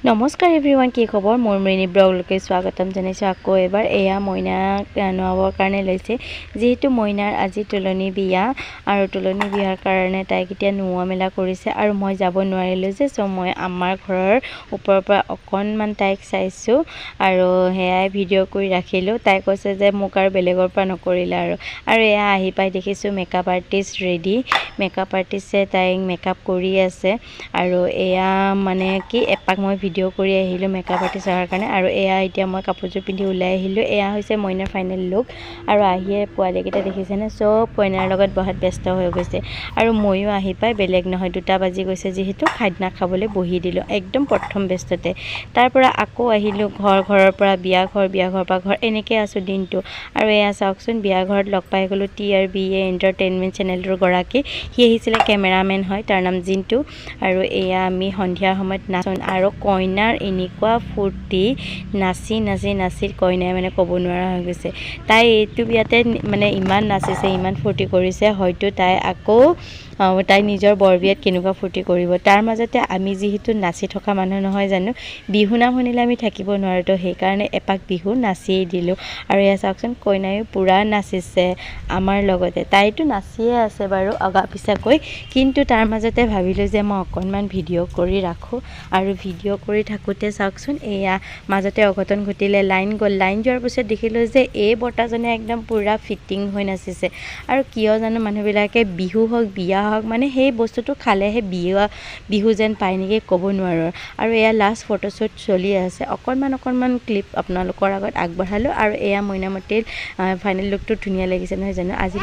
নমস্কাৰ এভৰিৱান, কি খবৰ? মোৰ মৃণী ব্লগলৈকে স্বাগতম জনাইছোঁ আকৌ এবাৰ। এয়া মইনাক নোৱাবৰ কাৰণে লৈছে, যিহেতু মইনাৰ আজি তুলনি বিয়া আৰু তুলনি বিয়াৰ কাৰণে তাইক এতিয়া নোওৱা মেলা কৰিছে আৰু মই যাব নোৱাৰিলোঁ যে, চ' মই আমাৰ ঘৰৰ ওপৰৰ পৰা অকণমান তাইক চাইছোঁ আৰু সেয়াই ভিডিঅ' কৰি ৰাখিলোঁ। তাই কৈছে যে মোক আৰু বেলেগৰ পৰা নকৰিলে আৰু এয়া আহি পাই দেখিছোঁ মেকআপ আৰ্টিষ্ট ৰেডি। মেকআপ আৰ্টিষ্টে তাইক মেকআপ কৰি আছে আৰু এয়া মানে কি এপাক মই ভিডিঅ' কৰি আহিলোঁ মেকআপ আৰ্টিষ্ট অহাৰ কাৰণে। আৰু এয়া এতিয়া মই কাপোৰযোৰ পিন্ধি ওলাই আহিলোঁ। এয়া হৈছে মইনাৰ ফাইনেল লুক আৰু আহিয়ে পোৱালীকেইটা দেখিছেনে, চব কইনাৰ লগত বহাত ব্যস্ত হৈ গৈছে আৰু ময়ো আহি পাই বেলেগ নহয় 2টা বাজি গৈছে, যিহেতু খাদ্য খাবলৈ বহি দিলোঁ একদম প্ৰথম ব্যস্ততে। তাৰ পৰা আকৌ আহিলোঁ ঘৰৰ পৰা বিয়া ঘৰ পৰা ঘৰ, এনেকৈ আছোঁ দিনটো। আৰু এয়া চাওকচোন, বিয়া ঘৰত লগ পাই গ'লোঁ TRBA এণ্টাৰটেইনমেণ্ট চেনেলটোৰ গৰাকী। সি আহিছিলে, কেমেৰামেন হয়, তাৰ নাম জিন্তু। আৰু এয়া আমি সন্ধিয়াৰ সময়ত নাচোন আৰু কইনাৰ এনেকুৱা ফূৰ্তি, নাচি কইনাই মানে ক'ব নোৱাৰা হৈ গৈছে। তাই এইটো বিয়াতে মানে ইমান নাচিছে, ইমান ফূৰ্তি কৰিছে, হয়তো তাই আকৌ তাই নিজৰ বৰবিয়াত কেনেকুৱা ফূৰ্তি কৰিব। তাৰ মাজতে আমি যিহেতু নাচি থকা মানুহ নহয় জানো, বিহু নাম শুনিলে আমি থাকিব নোৱাৰোঁ, তো সেইকাৰণে এপাক বিহু নাচিয়েই দিলোঁ। আৰু এয়া চাওকচোন, কইনায়ো পূৰা নাচিছে আমাৰ লগতে। তাইতো নাচিয়ে আছে বাৰু আগা পিছাকৈ, কিন্তু তাৰ মাজতে ভাবিলোঁ যে মই অকণমান ভিডিঅ' কৰি ৰাখোঁ। আৰু ভিডিঅ' কৰি থাকোঁতে চাওকচোন, এয়া মাজতে অঘটন ঘটিলে, লাইন গ'ল। লাইন যোৱাৰ পিছত দেখিলোঁ যে এই বৰ্তাজনে একদম পূৰা ফিটিং হৈ নাচিছে। আৰু কিয় জানো মানুহবিলাকে বিহু হওক বিয়া হওক মানে সেই বস্তুটো খালেহে বিহু যেন পায় নেকি, ক'ব নোৱাৰোঁ। আৰু এয়া লাষ্ট ফটোশ্বুট চলি আছে, অকণমান ক্লিপ আপোনালোকৰ আগত আগবঢ়ালোঁ। আৰু এয়া মইনামতীৰ ফাইনেল লুকটো ধুনীয়া লাগিছে নহয় জানো। আজি